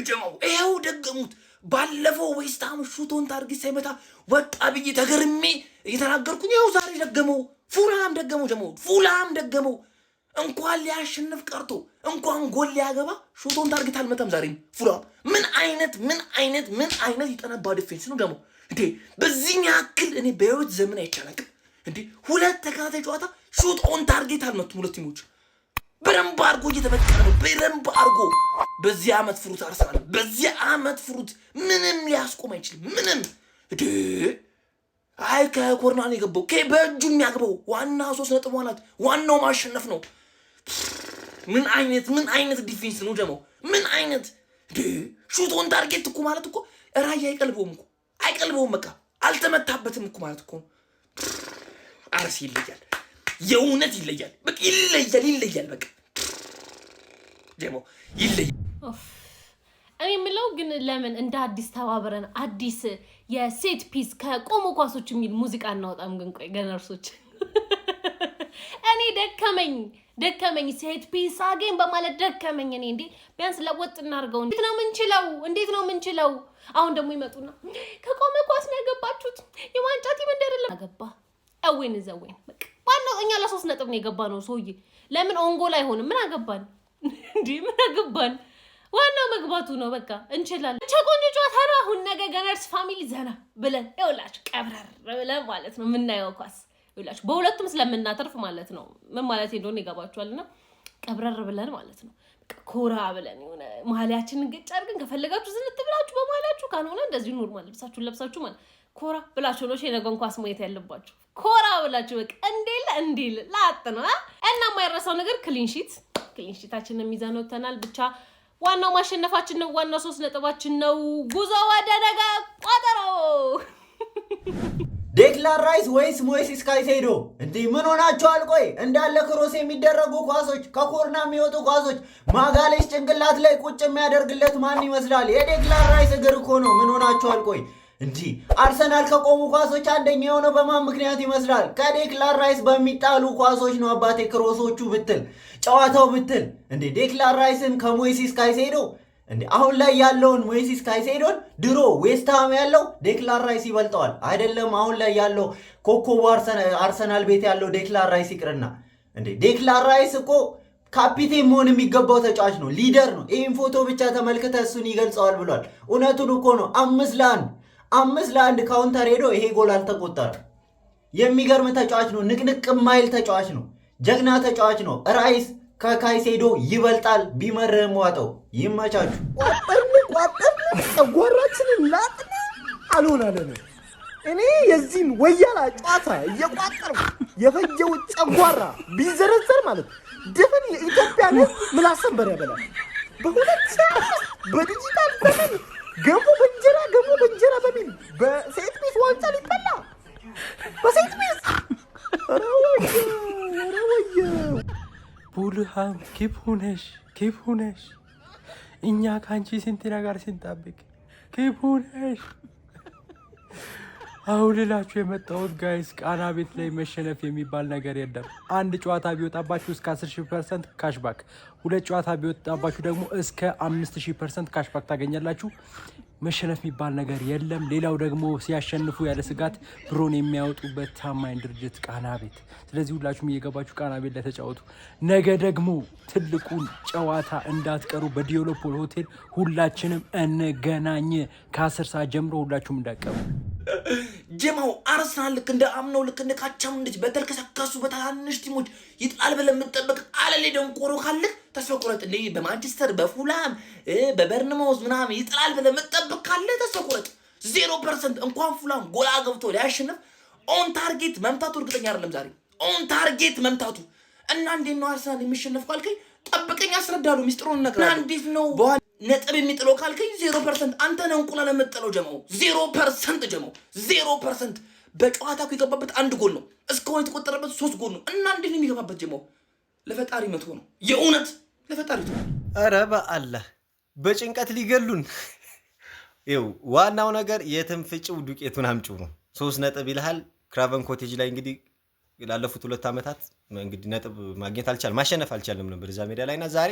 ጀማው ይሄው ደገሙት ባለፈው ዌስትሃም ሹቶን ታርጌት ሳይመታ ወጣ ብዬ ተገርሜ እየተናገርኩኝ ያው ዛሬ ደገመው ፉላም ደገመው ጀማው ፉላም ደገመው እንኳን ሊያሸንፍ ቀርቶ እንኳን ጎል ሊያገባ ሹቶን ታርጌት አልመታም ዛሬ ፉላም ምን አይነት ይጠነባ ዲፌንስ ነው ደግሞ እንዴ በዚህ ያክል እኔ በህይወት ዘመን አይቻላልም እንዴ ሁለት ተከታታይ ጨዋታ ሹት ኦን ታርጌት አልመቱም ሁለት ቲሞች በደንብ አድርጎ እየተበቀለ ነው በደንብ አድርጎ በዚህ አመት ፍሩት አርሰናል በዚህ አመት ፍሩት ምንም ሊያስቆም አይችልም ምንም እንዴ አይ ከኮርናር ነው የገባው በእጁ የሚያገባው ዋና 3 ነጥብ ማለት ዋናው ማሸነፍ ነው ምን አይነት ዲፌንስ ነው ደግሞ ምን አይነት ሹት ኦን ታርጌት እኮ ማለት እኮ ራያ አይቀልበውም በቃ አልተመታበትም እኮ ማለት እኮ አርሲ ይለያል የእውነት ይለያል በቃ ይለያል በቃ ደግሞ ይለያል እኔ የምለው ግን ለምን እንደ አዲስ ተባብረን አዲስ የሴት ፒስ ከቆሙ ኳሶች የሚል ሙዚቃ እናወጣም ግን ቆይ ገነርሶች እኔ ደከመኝ ሴት ፒስ አገኝ በማለት ደከመኝ እኔ እንዴ ቢያንስ ለወጥ እናርገው እንዴት ነው ምንችለው አሁን ደግሞ ይመጡና ከቆመ ኳስ ነው ያገባችሁት የዋንጫ ቲም እንደረለም አገባ አወይን ዘወይን በቃ ዋናው እኛ ለ3 ነጥብ ነው የገባ ነው ሰውዬ ለምን ኦንጎል አይሆንም ምን አገባን እንዴ ምን አገባን ዋናው መግባቱ ነው በቃ እንችላለን ቸቆንጆ ጨዋታ ነው አሁን ነገ ገነርስ ፋሚሊ ዘና ብለን ይውላችሁ ቀብረር ብለን ማለት ነው ምናየው ኳስ ይውላችሁ በሁለቱም ስለምናተርፍ ማለት ነው ምን ማለት እንደሆነ ይገባችኋልና ቀብረር ብለን ማለት ነው ኮራ ብለን የሆነ ማሊያችንን ገጭ አድርገን ከፈለጋችሁ ዝንጥ ብላችሁ በማሊያችሁ ካልሆነ እንደዚህ ኖርማል ልብሳችሁን ለብሳችሁ ማለት ኮራ ብላችሁ ነው የነገን ኳስ ማየት ያለባችሁ ኮራ ብላችሁ በቃ እንዴል ላጥ ነው እና የማይረሳው ነገር ክሊንሺታችንን ሚዛን ወተናል ብቻ ዋናው ማሸነፋችን ነው ዋናው 3 ነጥባችን ነው ጉዞ ወደ ነገ ቋጠሮ ዴክላን ራይስ ወይስ ሞይሴስ ካይሴዶ እንዴ ምን ሆናችኋል ቆይ እንዳለ ክሮስ የሚደረጉ ኳሶች ከኮርና የሚወጡ ኳሶች ማጋሌስ ጭንቅላት ላይ ቁጭ የሚያደርግለት ማን ይመስላል የዴክላን ራይስ እግር እኮ ነው ምን ሆናችኋል ቆይ እንጂ አርሰናል ከቆሙ ኳሶች አንደኛ የሆነው በማን ምክንያት ይመስላል ከዴክላን ራይስ በሚጣሉ ኳሶች ነው አባቴ ክሮሶቹ ብትል ጨዋታው ብትል እንዴ ዴክላን ራይስን ከሞይሴስ ካይሴዶ እንዴ አሁን ላይ ያለውን ሞይሴስ ካይሴዶን ድሮ ዌስትሃም ያለው ዴክላን ራይስ ይበልጠዋል አይደለም አሁን ላይ ያለው ኮኮቡ አርሰናል ቤት ያለው ዴክላን ራይስ ይቅርና እንዴ ዴክላን ራይስ እኮ ካፒቴን መሆን የሚገባው ተጫዋች ነው ሊደር ነው ይሄን ፎቶ ብቻ ተመልክተ እሱን ይገልጸዋል ብሏል እውነቱን እኮ ነው 5-1 ካውንተር ሄዶ ይሄ ጎል አልተቆጠረም የሚገርም ተጫዋች ነው ንቅንቅ ማይል ተጫዋች ነው ጀግና ተጫዋች ነው ራይስ ከካይሴዶ ይበልጣል ቢመርህም ዋጠው ይመቻቹ ቋጠርን ጸጓራችንን ላጥና አልሆናለን እኔ የዚህን ወያላ ጨዋታ እየቋጠርኩ የፈጀው ጸጓራ ቢዘረዘር ማለት ድፍን የኢትዮጵያ ሕዝብ ምላሰንበር ያበላል በሁለት ሰዓት በዲጂታል ዘመን ገንቦ በእንጀራ በሚል በሴት ፒስ ዋንጫ ሊበላ በሴት ፒስ ረወየ ቡልሃም ኬፍ ሁነሽ እኛ ካንቺ ስንት ነገር ስንጠብቅ ኬፍ ሁነሽ አሁን ልላችሁ የመጣሁት ጋይስ ቃና ቤት ላይ መሸነፍ የሚባል ነገር የለም አንድ ጨዋታ ቢወጣባችሁ እስከ 10% ካሽባክ ሁለት ጨዋታ ቢወጣባችሁ ደግሞ እስከ 5000% ካሽባክ ታገኛላችሁ መሸነፍ የሚባል ነገር የለም ሌላው ደግሞ ሲያሸንፉ ያለ ስጋት ብሮን የሚያወጡበት ታማኝ ድርጅት ቃና ቤት ስለዚህ ሁላችሁም እየገባችሁ ቃና ቤት ላይ ተጫወቱ ነገ ደግሞ ትልቁን ጨዋታ እንዳትቀሩ በዲዮሎፖል ሆቴል ሁላችንም እንገናኝ ከ10 ሰዓት ጀምሮ ሁላችሁም እንዳትቀሩ ጀማው አርሰናል ልክ እንደ አምነው ልክ እንደ ካቻም እንዴት በተልከሰከሱ በታንሽ ቲሞች ይጣል ብለን የምንጠብቅ አለሌ ደንቆሮ ካለ ተስፋ ቁረጥ ለይ በማንቸስተር በፉላም በበርንማውዝ ምናምን ይጣል ብለን የምንጠብቅ ካለ ተስፋ ቁረጥ 0% እንኳን ፉላም ጎላ ገብቶ ሊያሸንፍ ኦን ታርጌት መምታቱ እርግጠኛ አይደለም ዛሬ ኦን ታርጌት መምታቱ እና እንዴት ነው አርሰናል የሚሸነፍ ካልከኝ ጠብቀኝ አስረዳሉ ሚስጥሩን ነግራለሁ እንዴት ነው ነጥብ የሚጥለው ካልከኝ 0% አንተ ነው እንቁላል የምትጥለው ጀማው 0% ጀማው 0% በጨዋታው የገባበት አንድ ጎል ነው እስካሁን የተቆጠረበት 3 ጎል ነው እና እንዴት ነው የሚገባበት ጀማው ለፈጣሪ መቶ ነው የእውነት ለፈጣሪ ነው ኧረ በአላህ በጭንቀት ሊገሉን ይው ዋናው ነገር የትንፍጭው ዱቄቱን አምጪው ነው 3 ነጥብ ይልሃል ክራቨን ኮቴጅ ላይ እንግዲህ ላለፉት 2 አመታት እንግዲህ ነጥብ ማግኘት አልቻለም ማሸነፍ አልቻለም ነበር እዛ ሜዳ ላይና ዛሬ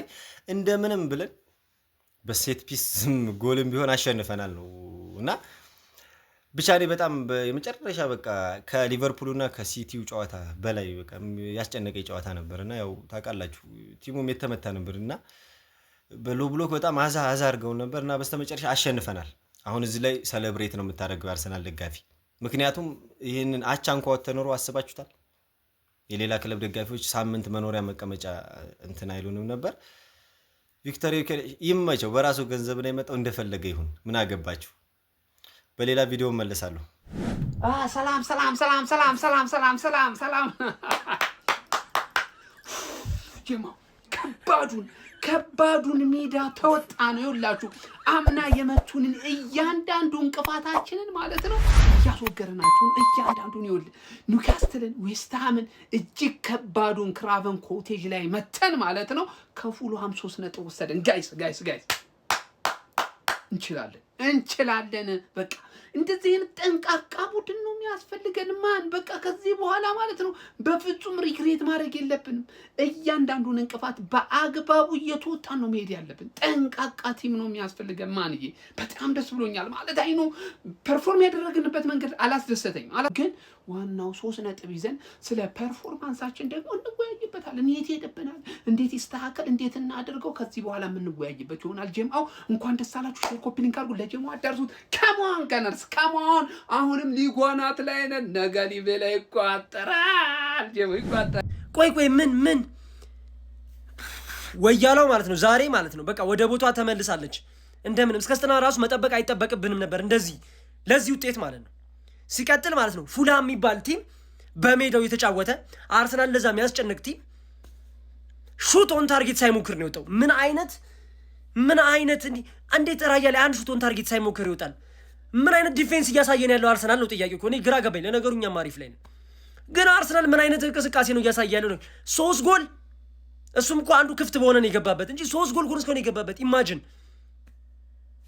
እንደምንም ብለን በሴት ፒስ ጎልም ቢሆን አሸንፈናል ነው እና ብቻ እኔ በጣም የመጨረሻ በቃ ከሊቨርፑልና ከሲቲው ጨዋታ በላይ በቃ ያስጨነቀኝ ጨዋታ ነበርና ያው ታውቃላችሁ ቲሙም የተመታ ነበርና በሎ ብሎክ በጣም አዛ አድርገው ነበርና በስተመጨረሻ አሸንፈናል። አሁን እዚህ ላይ ሴሌብሬት ነው የምታደርገው አርሰናል ደጋፊ። ምክንያቱም ይህንን አቻ እንኳን ተኖሮ አስባችሁታል? የሌላ ክለብ ደጋፊዎች ሳምንት መኖሪያ መቀመጫ እንትን አይሉንም ነበር። ቪክቶሪ ይመቸው፣ በራሱ ገንዘብ ነው የመጣው፣ እንደፈለገ ይሁን፣ ምን አገባችሁ። በሌላ ቪዲዮ መለሳለሁ። ሰላም ሰላም ሰላም ሰላም ሰላም ሰላም ሰላም ሰላም ጀማው ከባዱን ሜዳ ተወጣ ነው ይላችሁ። አምና የመቱንን እያንዳንዱ እንቅፋታችንን ማለት ነው ያስወገርናችሁ እያንዳንዱን ይወል ኒውካስትልን ዌስትሃምን እጅግ ከባዱን ክራቨን ኮቴጅ ላይ መተን ማለት ነው ከፉልሃም 3 ነጥብ ወሰደን። ጋይስ እንችላለን በቃ እንደዚህ ጠንቃቃ ቡድን ነው የሚያስፈልገን ማን በቃ ከዚህ በኋላ ማለት ነው በፍጹም ሪግሬት ማድረግ የለብንም። እያንዳንዱን እንቅፋት በአግባቡ እየተወጣን ነው መሄድ ያለብን። ጠንቃቃ ቲም ነው የሚያስፈልገን ማንዬ። በጣም ደስ ብሎኛል ማለት አይኑ ፐርፎርም ያደረግንበት መንገድ አላስደሰተኝም ግን ዋናው 3 ነጥብ ይዘን ስለ ፐርፎርማንሳችን ደግሞ እንወያይበታለን። የት ሄደብናል፣ እንዴት ይስተካከል፣ እንዴት እናደርገው ከዚህ በኋላ የምንወያይበት ይሆናል። ጀማው እንኳን ደስ አላችሁ። ሼር ኮፒ ሊንክ አድርጉ፣ ለጀማው አዳርሱት። ካሞን ገነርስ ካሞን። አሁንም ሊጓናት ላይ ነን። ነገ ሊበላ ይቋጠራል። ጀማው ይቋጠራል። ቆይ ምን ወያለው ማለት ነው ዛሬ ማለት ነው በቃ ወደ ቦታዋ ተመልሳለች። እንደምንም እስከ 90 ራሱ መጠበቅ አይጠበቅብንም ነበር እንደዚህ ለዚህ ውጤት ማለት ነው። ሲቀጥል ማለት ነው ፉልሃም የሚባል ቲም በሜዳው የተጫወተ አርሰናል ለዛ የሚያስጨንቅ ቲም ሹት ኦን ታርጌት ሳይሞክር ነው የወጣው። ምን አይነት እንዴት ራያ ላይ አንድ ሹት ኦን ታርጌት ሳይሞክር ይወጣል? ምን አይነት ዲፌንስ እያሳየን ያለው አርሰናል ነው ጥያቄው እኮ። እኔ ግራ ገባኝ። ለነገሩ እኛም አሪፍ ላይ ነው፣ ግን አርሰናል ምን አይነት እንቅስቃሴ ነው እያሳየ ያለው? 3 ጎል እሱም እኮ አንዱ ክፍት በሆነ ነው የገባበት እንጂ 3 ጎል ኮንስ ነው የገባበት። ኢማጂን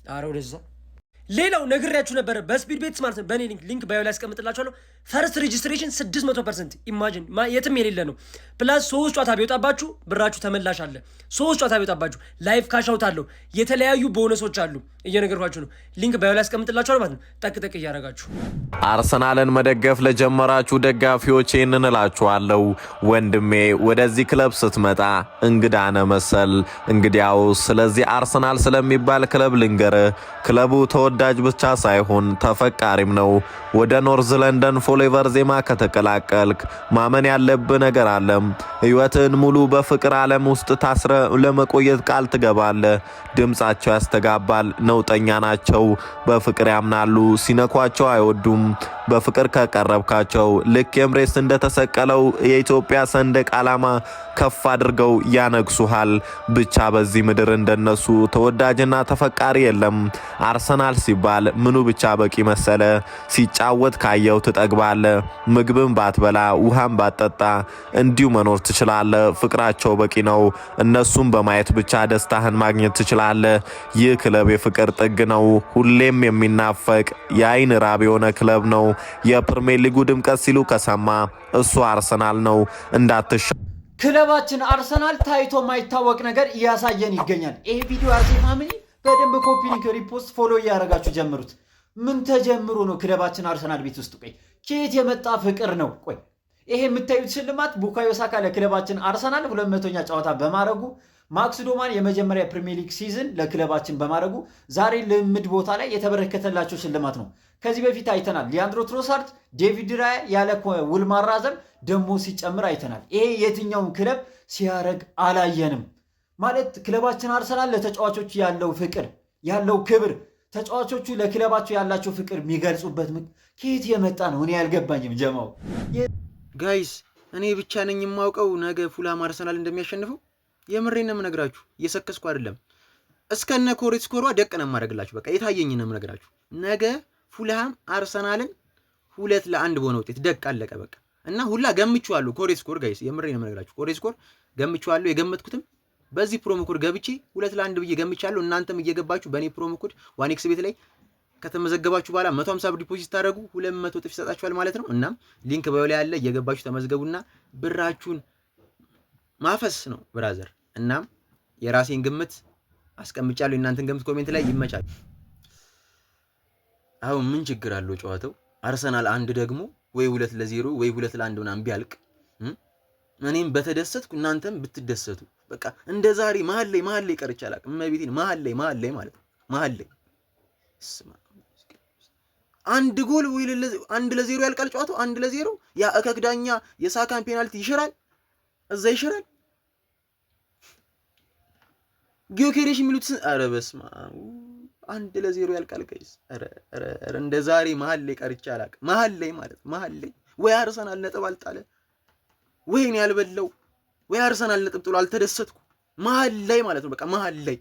አረ ወደዛ ሌላው ነግሬያችሁ ነበር በስፒድ ቤትስ ማለት ነው። በእኔ ሊንክ ባዮ ላይ አስቀምጥላችኋለሁ። ፈርስት ሬጂስትሬሽን 600% ኢማጂን የትም የሌለ ነው። ፕላስ 3 ጨዋታ ቢወጣባችሁ ብራችሁ ተመላሽ አለ። 3 ጨዋታ ቢወጣባችሁ ላይቭ ካሻውት አለው። የተለያዩ ቦነሶች አሉ እየነገርኳችሁ ነው። ሊንክ ባዮ ላይ አስቀምጥላችኋለሁ ማለት ነው። ጠቅጠቅ እያደረጋችሁ አርሰናልን መደገፍ ለጀመራችሁ ደጋፊዎች ይህንን እላችኋለሁ። ወንድሜ ወደዚህ ክለብ ስትመጣ እንግዳ ነህ መሰል። እንግዲያው ስለዚህ አርሰናል ስለሚባል ክለብ ልንገርህ። ክለቡ ተወዳጅ ብቻ ሳይሆን ተፈቃሪም ነው። ወደ ኖርዝ ለንደን ፎሌቨር ዜማ ከተቀላቀልክ ማመን ያለብህ ነገር አለ። ህይወትን ሙሉ በፍቅር ዓለም ውስጥ ታስረ ለመቆየት ቃል ትገባለህ። ድምጻቸው ያስተጋባል። ነውጠኛ ናቸው። በፍቅር ያምናሉ። ሲነኳቸው አይወዱም። በፍቅር ከቀረብካቸው ልክ ኤምሬትስ እንደተሰቀለው የኢትዮጵያ ሰንደቅ ዓላማ ከፍ አድርገው ያነግሱሃል። ብቻ በዚህ ምድር እንደነሱ ተወዳጅና ተፈቃሪ የለም። አርሰናል ሲባል ምኑ ብቻ በቂ መሰለ? ሲጫወት ካየው ትጠግባለ። ምግብን ባትበላ ውሃን ባትጠጣ እንዲሁ መኖር ትችላለ። ፍቅራቸው በቂ ነው። እነሱም በማየት ብቻ ደስታህን ማግኘት ትችላለ። ይህ ክለብ የፍቅር ጥግ ነው። ሁሌም የሚናፈቅ የአይን ራብ የሆነ ክለብ ነው። የፕሪሚየር ሊጉ ድምቀት ሲሉ ከሰማ እሱ አርሰናል ነው። እንዳትሻ ክለባችን አርሰናል ታይቶ የማይታወቅ ነገር እያሳየን ይገኛል። ይሄ ቪዲዮ ያሴ ፋሚሊ በደንብ ኮፒ ሊንክ፣ ሪፖስት፣ ፎሎ እያደረጋችሁ ጀምሩት። ምን ተጀምሮ ነው ክለባችን አርሰናል ቤት ውስጥ? ቆይ ከየት የመጣ ፍቅር ነው? ቆይ ይሄ የምታዩት ሽልማት ቡካዮ ሳካ ለክለባችን አርሰናል 200ኛ ጨዋታ በማድረጉ ማክስ ዶማን የመጀመሪያ ፕሪሚየር ሊግ ሲዝን ለክለባችን በማድረጉ ዛሬ ልምድ ቦታ ላይ የተበረከተላቸው ሽልማት ነው። ከዚህ በፊት አይተናል። ሊያንድሮ ትሮሳርድ፣ ዴቪድ ራያ ያለ ውል ማራዘም ደሞ ሲጨምር አይተናል። ይሄ የትኛውን ክለብ ሲያረግ አላየንም። ማለት ክለባችን አርሰናል ለተጫዋቾቹ ያለው ፍቅር ያለው ክብር ተጫዋቾቹ ለክለባቸው ያላቸው ፍቅር የሚገልጹበት ከየት የመጣ ነው? እኔ ያልገባኝም ጀማው ጋይስ። እኔ ብቻ ነኝ የማውቀው ነገ ፉልሃም አርሰናል እንደሚያሸንፈው። የምሬን ነው የምነግራችሁ፣ እየሰከስኩ አይደለም። እስከነ ኮሬት ስኮሯ ደቀነ ማድረግላችሁ በቃ የታየኝ ነው የምነግራችሁ። ነገ ፉልሃም አርሰናልን 2-1 በሆነ ውጤት ደቅ አለቀ በቃ። እና ሁላ ገምቼዋለሁ ኮሬት ስኮር ጋይስ፣ የምሬን ነው የምነግራችሁ። ኮሬት ስኮር ገምቼዋለሁ። የገመትኩትም በዚህ ፕሮሞ ኮድ ገብቼ 2-1 ብዬ ገምቻለሁ። እናንተም እየገባችሁ በእኔ ፕሮሞ ኮድ ዋኔክስ ቤት ላይ ከተመዘገባችሁ በኋላ 150 ብር ዲፖዚት ታደርጉ 200 እጥፍ ይሰጣችኋል ማለት ነው። እናም ሊንክ ባዮ ላይ ያለ እየገባችሁ ተመዝገቡና ብራችሁን ማፈስ ነው ብራዘር። እናም የራሴን ግምት አስቀምጫለሁ። እናንተን ገምት ኮሜንት ላይ ይመቻል። አሁን ምን ችግር አለው ጨዋታው? አርሰናል አንድ ደግሞ ወይ 2-0 ወይ 2-1 ምናምን ቢያልቅ እኔም በተደሰትኩ እናንተም ብትደሰቱ በቃ እንደ ዛሬ መሀል ላይ ቀርቼ አላውቅም። እመቤቴን መሀል ላይ ማለት ነው መሀል ላይ አንድ ጎል ወይ 1-0 ያልቃል ጨዋታው 1-0 ያ እከክዳኛ የሳካን ፔናልቲ ይሽራል እዛ ይሽራል። ጊዮኬሬሽ የሚሉት ኧረ በስመ አብ 1-0 ያልቃል ጋይስ። ኧረ እንደ ዛሬ መሀል ላይ ቀርቼ አላውቅም። መሀል ላይ ወይ አርሰናል ነጥብ አልጣለ ወይ እኔ ያልበለው ወይ አርሰናል ነጥብ ጥሎ አልተደሰትኩ። መሀል ላይ ማለት ነው በቃ መሀል ላይ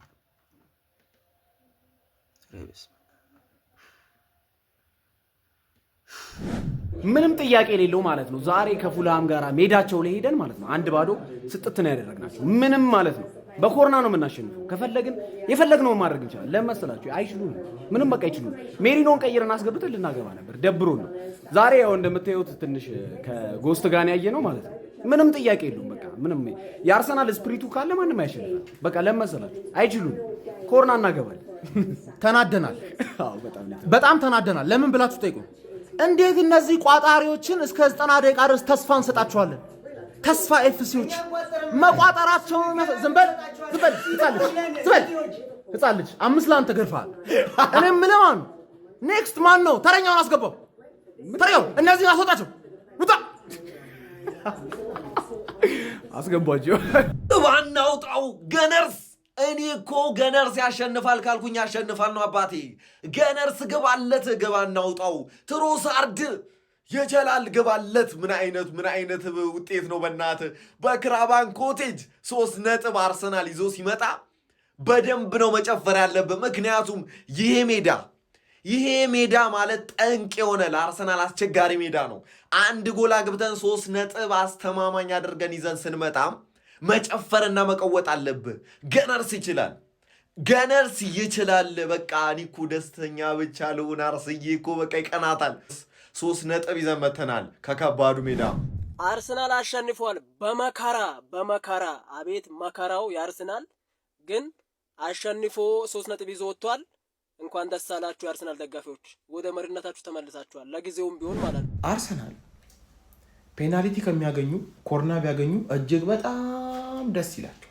ምንም ጥያቄ የሌለው ማለት ነው። ዛሬ ከፉልሃም ጋር ሜዳቸው ላይ ሄደን ማለት ነው 1-0 ስጥት ነው ያደረግናቸው። ምንም ማለት ነው በኮርና ነው የምናሸንፈው። ከፈለግን የፈለግነው ማድረግ እንችላለን። ለመሰላችሁ አይችሉም፣ ምንም በቃ አይችሉም። ሜሪኖን ቀይረን አስገብተን ልናገባ ነበር፣ ደብሮን ነው። ዛሬ ያው እንደምታዩት ትንሽ ከጎስት ጋር ያየ ነው ማለት ነው። ምንም ጥያቄ የለውም። በቃ ምንም የአርሰናል ስፕሪቱ ካለ ማንም አይሸንፍም። በቃ ለመሰላችሁ አይችሉም። ኮርና እናገባለን። ተናደናል። በጣም ተናደናል። ለምን ብላችሁ ጠይቁ። እንዴት እነዚህ ቋጣሪዎችን እስከ 90 ደቂቃ ድረስ ተስፋ እንሰጣቸዋለን? ተስፋ ኤፍሲዎች መቋጠራቸው ዝም በል ህፃን ልጅ 5-1 ተገርፈሃል። እኔም ምንም ማን ኔክስት ማን ነው? ተረኛውን አስገባው። ተረኛው እነዚህን አስወጣቸው። ውጣ አስገባቸው። ባናውጣው ገነርስ እኔ እኮ ገነርስ ያሸንፋል ካልኩኝ ያሸንፋል ነው አባቴ። ገነርስ ግባለት፣ ግባ እናውጣው። ትሮሳርድ የጀላል ግባለት። ምን አይነት ውጤት ነው በእናት። በክራቫን ኮቴጅ 3 ነጥብ አርሰናል ይዞ ሲመጣ በደንብ ነው መጨፈር ያለብን። ምክንያቱም ይሄ ሜዳ ማለት ጠንቅ የሆነ ለአርሰናል አስቸጋሪ ሜዳ ነው። 1 ጎል አግብተን 3 ነጥብ አስተማማኝ አድርገን ይዘን ስንመጣ መጨፈርና መቀወጥ አለብህ። ገነርስ ይችላል። በቃ እኔ እኮ ደስተኛ ብቻ ልሁን። አርስዬ እኮ በቃ ይቀናታል። 3 ነጥብ ይዘን መተናል ከከባዱ ሜዳ። አርሰናል አሸንፏል በመከራ አቤት መከራው የአርሰናል ግን አሸንፎ 3 ነጥብ ይዞ ወጥቷል። እንኳን ደስ አላችሁ የአርሰናል ደጋፊዎች፣ ወደ መሪነታችሁ ተመልሳችኋል። ለጊዜውም ቢሆን ማለት ነው። አርሰናል ፔናልቲ ከሚያገኙ ኮርና ቢያገኙ እጅግ በጣም ደስ ይላቸዋል።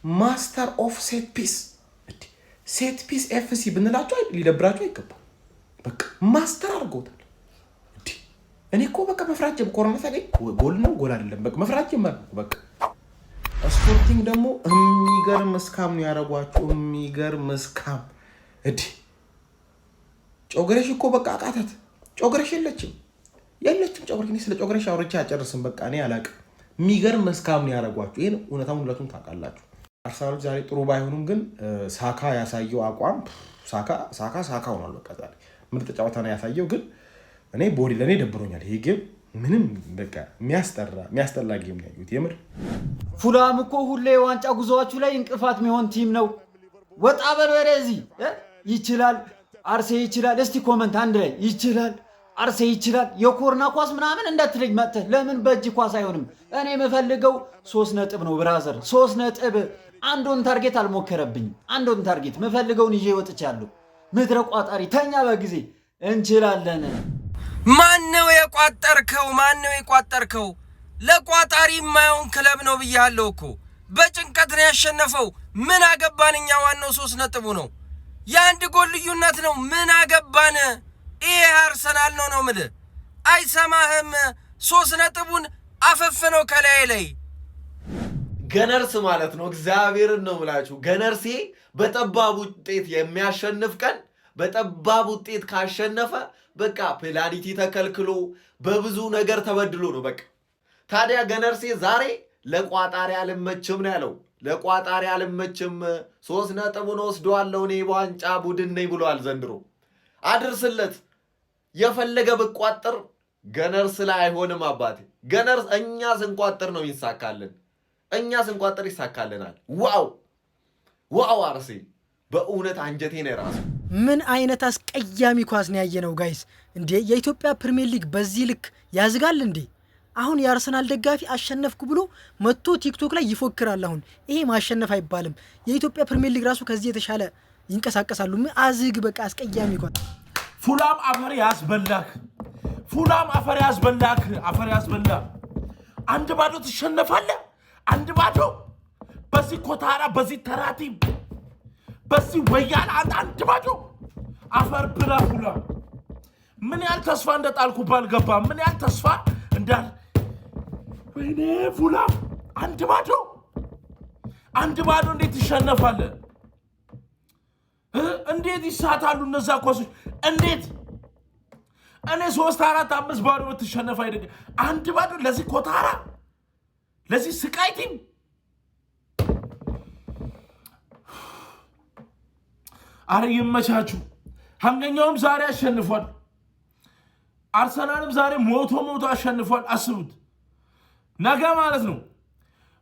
ማስተር ኦፍ ሴት ፒስ ኤፍሲ ብንላቸው ሊደብራቸው አይገባም። በቃ ማስተር አድርገውታል። እኔ እኮ በቃ መፍራት ጀመርኩ። ኮርና ሳገኝ ጎል ነው ጎል አይደለም በቃ መፍራት ጀመርኩ። በቃ ስፖርቲንግ ደግሞ የሚገርም እስካም ነው ያደረጓቸው። የሚገርም እስካም ጮግሬሽ እኮ በቃ አቃታት። ጮግሬሽ የለችም ጮግሬሽ። ስለ ጮግሬሽ አውርቼ አጨርስም። በቃ እኔ አላቅም። የሚገርም እስካም ነው ያደረጓቸው። ይሄን እውነታውን ሁለቱም ታውቃላችሁ። አርሰናሎች ዛሬ ጥሩ ባይሆኑም ግን ሳካ ያሳየው አቋም ሳካ ሆኗል። በቃ ዛሬ ምርጥ ጨዋታ ነው ያሳየው። ግን እኔ ቦዲ ለእኔ ደብሮኛል። ይሄ ጌም ምንም በቃ የሚያስጠላ ጌም ነው ያዩት። የምር ፉልሃም እኮ ሁሌ ዋንጫ ጉዞዋችሁ ላይ እንቅፋት የሚሆን ቲም ነው። ወጣ በል ወደዚህ። ይችላል አርሴ ይችላል። እስቲ ኮመንት አንድ ላይ ይችላል አርሴ ይችላል። የኮርና ኳስ ምናምን እንዳትለኝ መጥተህ ለምን በእጅ ኳስ አይሆንም? እኔ የምፈልገው 3 ነጥብ ነው ብራዘር፣ 3 ነጥብ። አንዱን ታርጌት አልሞከረብኝም። አንዱን ታርጌት ምፈልገውን ይዤ ወጥቻለሁ። ምድረ ቋጣሪ ተኛ በጊዜ እንችላለን። ማነው የቋጠርከው? ለቋጣሪ የማይሆን ክለብ ነው ብያለሁ እኮ። በጭንቀት ነው ያሸነፈው። ምን አገባን እኛ? ዋናው 3 ነጥቡ ነው። የ1 ጎል ልዩነት ነው። ምን አገባን? ይሄ አርሰናል ነው የምልህ። አይሰማህም? 3 ነጥቡን አፈፍነው ከላይ ላይ ገነርስ ማለት ነው። እግዚአብሔርን ነው የምላችሁ። ገነርሴ በጠባብ ውጤት የሚያሸንፍ ቀን በጠባብ ውጤት ካሸነፈ በቃ ፔናልቲ ተከልክሎ በብዙ ነገር ተበድሎ ነው በቃ። ታዲያ ገነርሴ ዛሬ ለቋጣሪ አልመችም ነው ያለው። ለቋጣሪ አልመችም፣ 3 ነጥቡን ወስደዋለሁ እኔ በዋንጫ ቡድን ነኝ ብሏል ዘንድሮ። አድርስለት። የፈለገ ብቋጥር ገነርስ ላይ አይሆንም አባቴ። ገነርስ እኛ ስንቋጥር ነው ይሳካልን። እኛ ስንቋጥር ይሳካልናል። ዋው አርሴ በእውነት አንጀቴ ነው ራሱ። ምን አይነት አስቀያሚ ኳስ ነው ያየነው ጋይስ! እንዴ የኢትዮጵያ ፕሪሚየር ሊግ በዚህ ልክ ያዝጋል እንዴ? አሁን የአርሰናል ደጋፊ አሸነፍኩ ብሎ መጥቶ ቲክቶክ ላይ ይፎክራል። አሁን ይሄ ማሸነፍ አይባልም። የኢትዮጵያ ፕሪሚየር ሊግ ራሱ ከዚህ የተሻለ ይንቀሳቀሳሉ። አዝግ በቃ አስቀያሚ እንኳን ፉላም አፈር ያስበላክ፣ ፉላም አፈር ያስበላክ፣ አፈር ያስበላ። 1-0 ትሸነፋለህ። 1-0 በዚህ ኮታራ፣ በዚህ ተራቲ፣ በዚህ ወያላ 1-0 አፈር ብላ። ፉላ ምን ያህል ተስፋ እንደጣልኩብህ አልገባህም። ምን ያህል ተስፋ እንዳል ወይኔ ፉላ 1-0 እንዴት ትሸነፋለህ? እንዴት ይሳታሉ እነዛ ኳሶች? እንዴት እኔ 3-4-5-0 ትሸነፍ አይደግ 1-0 ለዚህ ኮታራ፣ ለዚህ ስቃይ ቲም አረ ይመቻችሁ። ሀንገኛውም ዛሬ አሸንፏል። አርሰናልም ዛሬ ሞቶ አሸንፏል። አስቡት ነገ ማለት ነው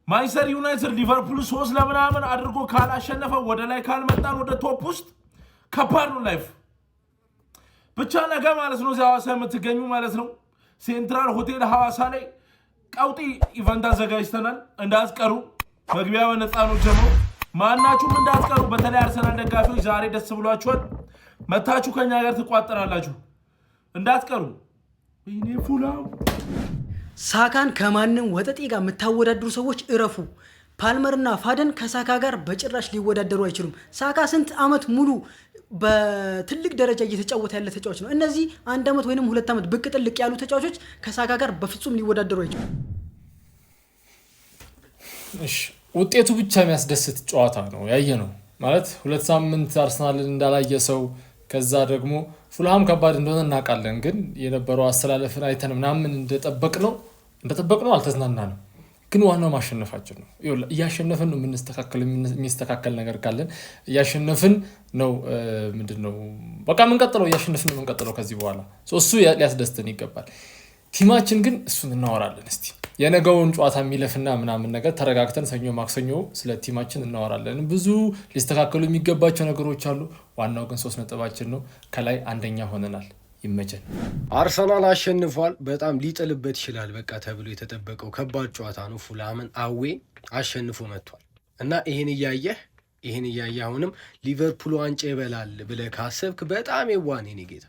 ማንቸስተር ዩናይትድ ሊቨርፑል 3-0 አድርጎ ካላሸነፈ ወደ ላይ ካልመጣን ወደ ቶፕ ውስጥ ከባድ ነው ላይፍ። ብቻ ነገ ማለት ነው እዚያ ሐዋሳ የምትገኙ ማለት ነው ሴንትራል ሆቴል ሐዋሳ ላይ ቀውጢ ኢቨንት አዘጋጅተናል። እንዳትቀሩ፣ መግቢያ በነፃ ነው ጀምሮ። ማናችሁም እንዳትቀሩ። በተለይ አርሰናል ደጋፊዎች ዛሬ ደስ ብሏችኋል። መታችሁ ከኛ ጋር ትቋጠራላችሁ። እንዳትቀሩ። ወይኔ ፉላም ሳካን ከማንም ወጠጤ ጋር የምታወዳድሩ ሰዎች እረፉ። ፓልመርና ፋደን ከሳካ ጋር በጭራሽ ሊወዳደሩ አይችሉም። ሳካ ስንት ዓመት ሙሉ በትልቅ ደረጃ እየተጫወተ ያለ ተጫዋች ነው። እነዚህ 1 ዓመት ወይንም 2 ዓመት ብቅ ጥልቅ ያሉ ተጫዋቾች ከሳካ ጋር በፍጹም ሊወዳደሩ አይችሉም። እሺ ውጤቱ ብቻ የሚያስደስት ጨዋታ ነው ያየ ነው ማለት 2 ሳምንት አርሰናልን እንዳላየ ሰው ከዛ ደግሞ ፉልሃም ከባድ እንደሆነ እናውቃለን። ግን የነበረው አስተላለፍን አይተን ምናምን እንደጠበቅነው አልተዝናናንም። ግን ዋናው ማሸነፋችን ነው። እያሸነፍን ነው የሚስተካከል ነገር ካለን እያሸነፍን ነው። ምንድነው በቃ የምንቀጥለው እያሸነፍን ነው የምንቀጥለው ከዚህ በኋላ እሱ ሊያስደስተን ይገባል። ቲማችን ግን እሱን እናወራለን። እስቲ የነገውን ጨዋታ የሚለፍና ምናምን ነገር ተረጋግተን ሰኞ ማክሰኞ ስለ ቲማችን እናወራለን። ብዙ ሊስተካከሉ የሚገባቸው ነገሮች አሉ። ዋናው ግን 3 ነጥባችን ነው። ከላይ አንደኛ ሆነናል። ይመቸን። አርሰናል አሸንፏል። በጣም ሊጥልበት ይችላል በቃ ተብሎ የተጠበቀው ከባድ ጨዋታ ነው። ፉልሃምን አዌ አሸንፎ መጥቷል እና ይሄን እያየህ አሁንም ሊቨርፑል ዋንጫ ይበላል ብለህ ካሰብክ በጣም የዋኔ ነው ጌታ።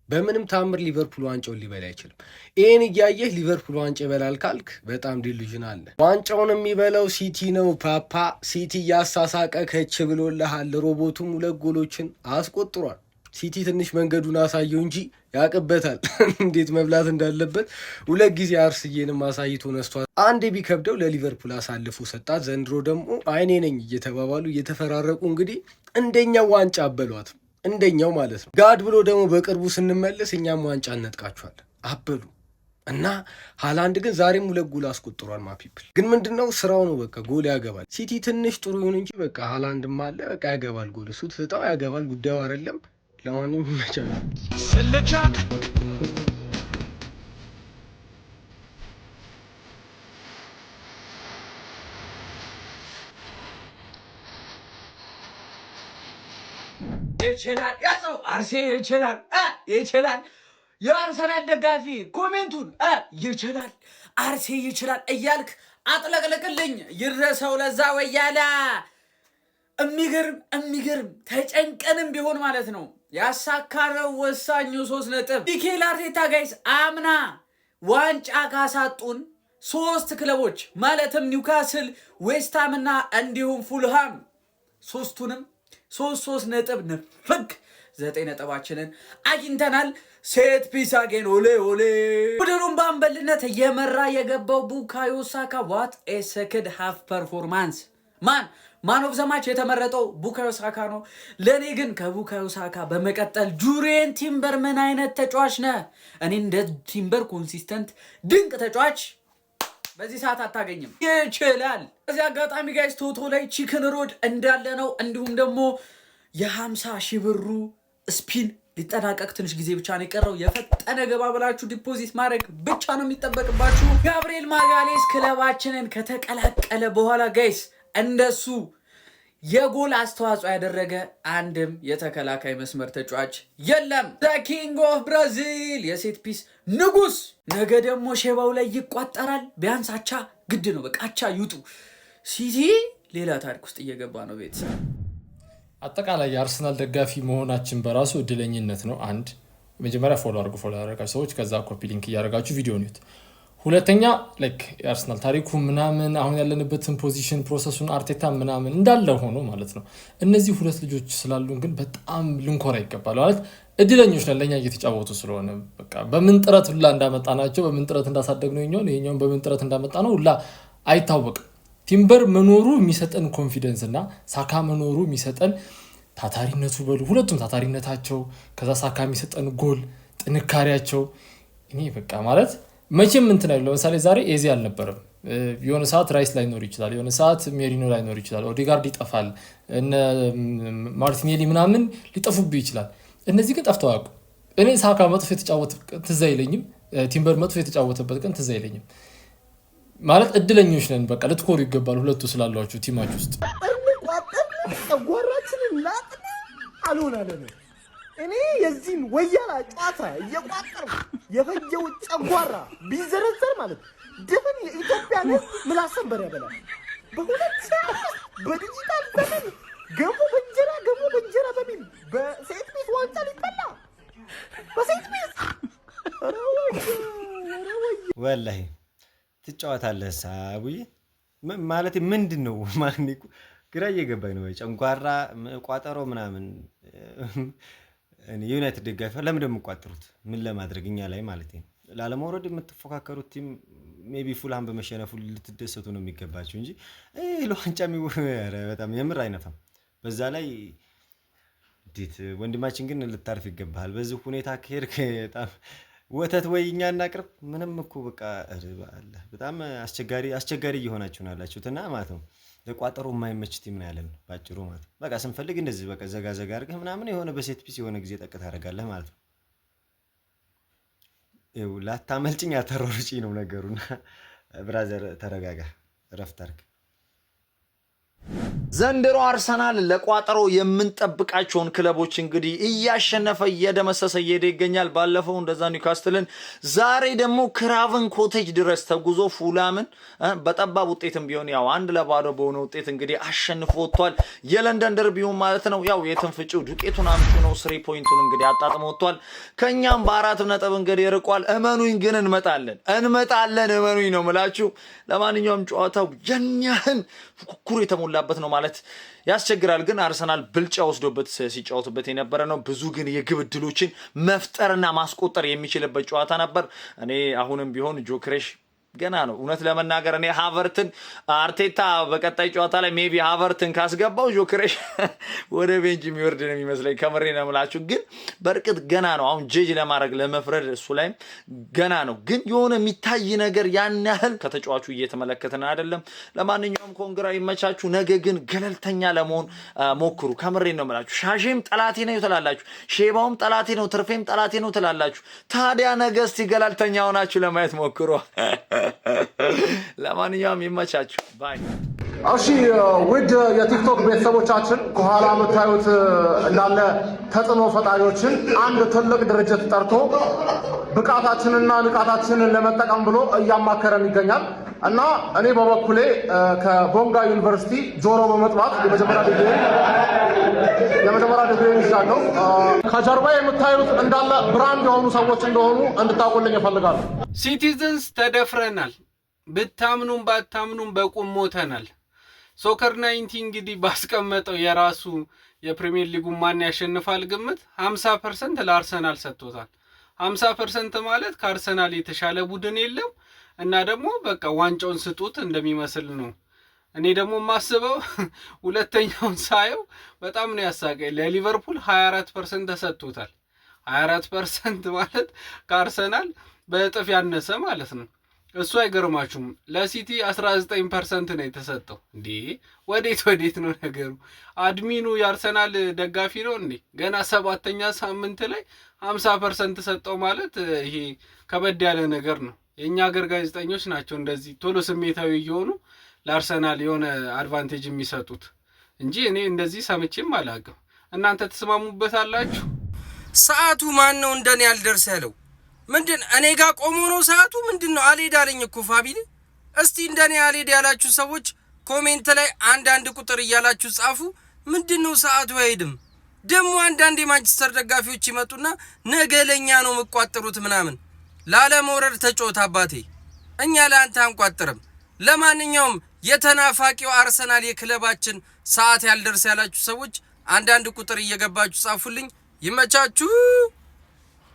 በምንም ታምር ሊቨርፑል ዋንጫውን ሊበላ አይችልም። ይሄን እያየህ ሊቨርፑል ዋንጫ ይበላል ካልክ በጣም ዲሉዥን አለ። ዋንጫውን የሚበላው ሲቲ ነው ፓፓ። ሲቲ እያሳሳቀ ከች ብሎልሃል። ሮቦቱም 2 ጎሎችን አስቆጥሯል። ሲቲ ትንሽ መንገዱን አሳየው እንጂ ያቅበታል እንዴት መብላት እንዳለበት። 2 ጊዜ አርስዬንም አሳይቶ ነስቷል። አንዴ ቢከብደው ለሊቨርፑል አሳልፎ ሰጣት። ዘንድሮ ደግሞ አይኔ ነኝ እየተባባሉ እየተፈራረቁ እንግዲህ እንደኛው ዋንጫ አበሏት። እንደኛው ማለት ነው። ጋድ ብሎ ደግሞ በቅርቡ ስንመለስ እኛም ዋንጫ እንነጥቃቸዋለን አበሉ እና ሃላንድ ግን ዛሬም 2 ጎል አስቆጥሯል። ማፒፕል ግን ምንድነው ስራው ነው በቃ ጎል ያገባል። ሲቲ ትንሽ ጥሩ ይሁን እንጂ በቃ ሃላንድም አለ በቃ ያገባል። ጎል እሱ ትጣው ያገባል። ጉዳዩ አይደለም። ለማንኛውም ይመቻል። ስለቻ ይችላል ያሰው አርሴ ይችላል የአርሰናል ደጋፊ ኮሜንቱን ይችላል አርሴ ይችላል እያልክ አጥለቅልቅልኝ ይድረሰው ለዛ ወያላ። የሚገርም ተጨንቀንም ቢሆን ማለት ነው ያሳካረው ወሳኙ 3 ነጥብ። ሚኬል አርቴታ ጋይስ አምና ዋንጫ ካሳጡን 3 ክለቦች ማለትም ኒውካስል፣ ዌስትሃም እና እንዲሁም ፉልሃም 3ቱንም 3 ነጥብ ንፍግ 9 ነጥባችንን አግኝተናል። ሴት ፒስ አጌን ኦሌ ቡድኑን በአምበልነት እየመራ የገባው ቡካዮ ሳካ ዋት ኤ ሰከንድ ሃፍ ፐርፎርማንስ። ማን ኦፍ ዘ ማች የተመረጠው ቡካዮ ሳካ ነው። ለእኔ ግን ከቡካዮ ሳካ በመቀጠል ጁሪየን ቲምበር ምን አይነት ተጫዋች ነህ? እኔ እንደ ቲምበር ኮንሲስተንት ድንቅ ተጫዋች በዚህ ሰዓት አታገኝም። ይችላል። እዚህ አጋጣሚ ጋይስ ቶቶ ላይ ቺክን ሮድ እንዳለ ነው። እንዲሁም ደግሞ የ50,000 ብሩ ስፒን ሊጠናቀቅ ትንሽ ጊዜ ብቻ ነው የቀረው። የፈጠነ ገባ ብላችሁ ዲፖዚት ማድረግ ብቻ ነው የሚጠበቅባችሁ። ጋብሪኤል ማጋሌስ ክለባችንን ከተቀላቀለ በኋላ ጋይስ እንደሱ የጎል አስተዋጽኦ ያደረገ አንድም የተከላካይ መስመር ተጫዋች የለም። ዘ ኪንግ ኦፍ ብራዚል የሴት ፒስ ንጉስ ነገ ደግሞ ሼባው ላይ ይቋጠራል። ቢያንስ አቻ ግድ ነው። በቃ አቻ ይውጡ። ሲቲ ሌላ ታሪክ ውስጥ እየገባ ነው። ቤተሰብ አጠቃላይ የአርሰናል ደጋፊ መሆናችን በራሱ እድለኝነት ነው። አንድ መጀመሪያ ፎሎ ያደረጋችሁ ሰዎች ከዛ ኮፒ ሊንክ እያደረጋችሁ ቪዲዮ ኒውት። ሁለተኛ ላይክ የአርሰናል ታሪኩ ምናምን አሁን ያለንበትን ፖዚሽን ፕሮሰሱን አርቴታ ምናምን እንዳለ ሆኖ ማለት ነው። እነዚህ ሁለት ልጆች ስላሉን ግን በጣም ልንኮራ ይገባል። ማለት እድለኞች ነን ለኛ እየተጫወቱ ስለሆነ በቃ በምን ጥረት ሁላ እንዳመጣናቸው በምን ጥረት እንዳሳደግነው ይሄኛውን በምን ጥረት እንዳመጣነው ሁላ አይታወቅም። ቲምበር መኖሩ የሚሰጠን ኮንፊደንስ እና ሳካ መኖሩ የሚሰጠን ታታሪነቱ በሉ ሁለቱም ታታሪነታቸው ከዛ ሳካ የሚሰጠን ጎል ጥንካሬያቸው እኔ በቃ ማለት መቼም እንትን አይደለም። ለምሳሌ ዛሬ ኤዚ አልነበረም። የሆነ ሰዓት ራይስ ላይኖር ይችላል፣ የሆነ ሰዓት ሜሪኖ ላይኖር ይችላል፣ ኦዴጋርድ ይጠፋል፣ እነ ማርቲኔሊ ምናምን ሊጠፉብህ ይችላል። እነዚህ ግን ጠፍተው አያውቁም። እኔ ሳካ መጥፎ የተጫወተ ትዝ አይለኝም፣ ቲምበር መጥፎ የተጫወተበት ቀን ትዝ አይለኝም። ማለት እድለኞች ነን። በቃ ልትኮሩ ይገባል ሁለቱ ስላሏችሁ ቲማችሁ ውስጥ። ጨጓራችንን ላጥና አልሆናለን። እኔ የዚህን ወያላ ጨዋታ እየቋጠርኩ የፈጀው ጨጓራ ቢዘረዘር ማለት ድፍን የኢትዮጵያን ሕዝብ ምላሰንበር ያበላል። በሁለት ሰዓት በዲጂታል ዘመን ገቡ በእንጀራ በሚል በሴት ፒስ ዋንጫ ሊበላ በሴት ፒስ ወላሂ ትጫወታለህ ሳቡዬ ማለት ምንድን ነው? ማን ግራ እየገባኝ ነው። ጨንጓራ ቋጠሮ ምናምን ዩናይትድ ደጋፊ ለምን እንደምቋጥሩት ምን ለማድረግ እኛ ላይ ማለት ነው። ላለመውረድ የምትፎካከሩት ቲም ሜቢ ፉልሃም በመሸነፉ ልትደሰቱ ነው የሚገባችሁ እንጂ ለዋንጫ በጣም የምር አይነፋም። በዛ ላይ እንዴት ወንድማችን ግን ልታርፍ ይገባል። በዚህ ሁኔታ ከሄድክ በጣም ወተት ወይ እኛ እናቅርብ። ምንም እኮ በቃ በጣም አስቸጋሪ እየሆናችሁ ነው ያላችሁትና ማለት ነው። ለቋጠሮ የማይመች ቲም ነው ያለን ባጭሩ ማለት ነው። በቃ ስንፈልግ እንደዚህ በቃ ዘጋ አድርገህ ምናምን የሆነ በሴት ፒስ የሆነ ጊዜ ጠቅ ታደርጋለህ ማለት ነው። ይኸው ላታመልጭኝ አተሮርጪ ነው ነገሩና ብራዘር ተረጋጋ፣ እረፍት አድርግ። ዘንድሮ አርሰናል ለቋጠሮ የምንጠብቃቸውን ክለቦች እንግዲህ እያሸነፈ እየደመሰሰ እየሄደ ይገኛል። ባለፈው እንደዛ ኒውካስትልን፣ ዛሬ ደግሞ ክራቨን ኮቴጅ ድረስ ተጉዞ ፉላምን በጠባብ ውጤትም ቢሆን ያው 1-0 በሆነ ውጤት እንግዲህ አሸንፎ ወጥቷል። የለንደን ደርቢውን ማለት ነው። ያው የትንፍጭው ዱቄቱን አምጪ ነው። 3 ፖይንቱን እንግዲህ አጣጥሞ ወጥቷል። ከኛም በ4 ነጥብ እንግዲህ ርቋል። እመኑኝ ግን እንመጣለን እመኑኝ ነው የምላችሁ። ለማንኛውም ጨዋታው ያህል ፉክክሩ የተሞላበት ነው ማለት ያስቸግራል። ግን አርሰናል ብልጫ ወስዶበት ሲጫወትበት የነበረ ነው። ብዙ ግን የግብ ዕድሎችን መፍጠርና ማስቆጠር የሚችልበት ጨዋታ ነበር። እኔ አሁንም ቢሆን ጆክሬሽ ገና ነው። እውነት ለመናገር እኔ ሃቨርትን አርቴታ በቀጣይ ጨዋታ ላይ ሜቢ ሃቨርትን ካስገባው ጆክሬሽ ወደ ቤንች የሚወርድ ነው የሚመስለኝ። ከምሬ ነው የምላችሁ። ግን በርቅት ገና ነው። አሁን ጄጅ ለማድረግ ለመፍረድ እሱ ላይም ገና ነው። ግን የሆነ የሚታይ ነገር ያን ያህል ከተጫዋቹ እየተመለከትን አይደለም። ለማንኛውም ኮንግራ ይመቻችሁ። ነገ ግን ገለልተኛ ለመሆን ሞክሩ። ከምሬ ነው የምላችሁ። ሻሼም ጠላቴ ነው ትላላችሁ፣ ሼባውም ጠላቴ ነው፣ ትርፌም ጠላቴ ነው ትላላችሁ። ታዲያ ነገ እስቲ ገለልተኛ ሆናችሁ ለማየት ሞክሩ። ለማንኛውም ይመቻችሁ ባይ። እሺ ውድ የቲክቶክ ቤተሰቦቻችን ከኋላ የምታዩት እንዳለ ተጽዕኖ ፈጣሪዎችን አንድ ትልቅ ድርጅት ጠርቶ ብቃታችንና ንቃታችንን ለመጠቀም ብሎ እያማከረን ይገኛል እና እኔ በበኩሌ ከቦንጋ ዩኒቨርሲቲ ጆሮ በመጥባት የመጀመሪያ ዲግሪ ይዣለሁ። ከጀርባ የምታዩት እንዳለ ብራንድ የሆኑ ሰዎች እንደሆኑ እንድታውቁልኝ እፈልጋለሁ። ሲቲዝንስ ተደፍረናል። ብታምኑም ባታምኑም በቁም ሞተናል። ሶከር 90 እንግዲህ ባስቀመጠው የራሱ የፕሪሚየር ሊጉ ማን ያሸንፋል ግምት 50% ለአርሰናል ሰጥቶታል። 50% ማለት ከአርሰናል የተሻለ ቡድን የለም እና ደግሞ በቃ ዋንጫውን ስጡት እንደሚመስል ነው። እኔ ደግሞ የማስበው ሁለተኛውን ሳየው በጣም ነው ያሳቀኝ። ለሊቨርፑል 24% ተሰጥቶታል። 24% ማለት ከአርሰናል በእጥፍ ያነሰ ማለት ነው። እሱ አይገርማችሁም? ለሲቲ 19% ነው የተሰጠው። እንዴ ወዴት ነው ነገሩ? አድሚኑ የአርሰናል ደጋፊ ነው እንዴ? ገና 7ኛ ሳምንት ላይ 50% ሰጠው ማለት ይሄ ከበድ ያለ ነገር ነው። የኛ ሀገር ጋዜጠኞች ናቸው እንደዚህ ቶሎ ስሜታዊ እየሆኑ ለአርሰናል የሆነ አድቫንቴጅ የሚሰጡት እንጂ እኔ እንደዚህ ሰምቼም አላውቅም። እናንተ ተስማሙበታላችሁ? ሰዓቱ ማን ነው እንደኔ ያልደርስ ያለው? ምንድን እኔ ጋር ቆሞ ነው ሰዓቱ? ምንድን ነው አልሄድ አለኝ እኮ ፋሚሊ። እስቲ እንደኔ አልሄድ ያላችሁ ሰዎች ኮሜንት ላይ አንዳንድ ቁጥር እያላችሁ ጻፉ። ምንድን ነው ሰዓቱ አይሄድም? ደግሞ አንዳንድ የማንቸስተር ደጋፊዎች ይመጡና ነገ ለኛ ነው የምቋጥሩት ምናምን። ላለመውረድ ተጫወት አባቴ፣ እኛ ለአንተ አንቋጥርም። ለማንኛውም የተናፋቂው አርሰናል የክለባችን ሰዓት ያልደርስ ያላችሁ ሰዎች አንዳንድ ቁጥር እየገባችሁ ጻፉልኝ። ይመቻችሁ።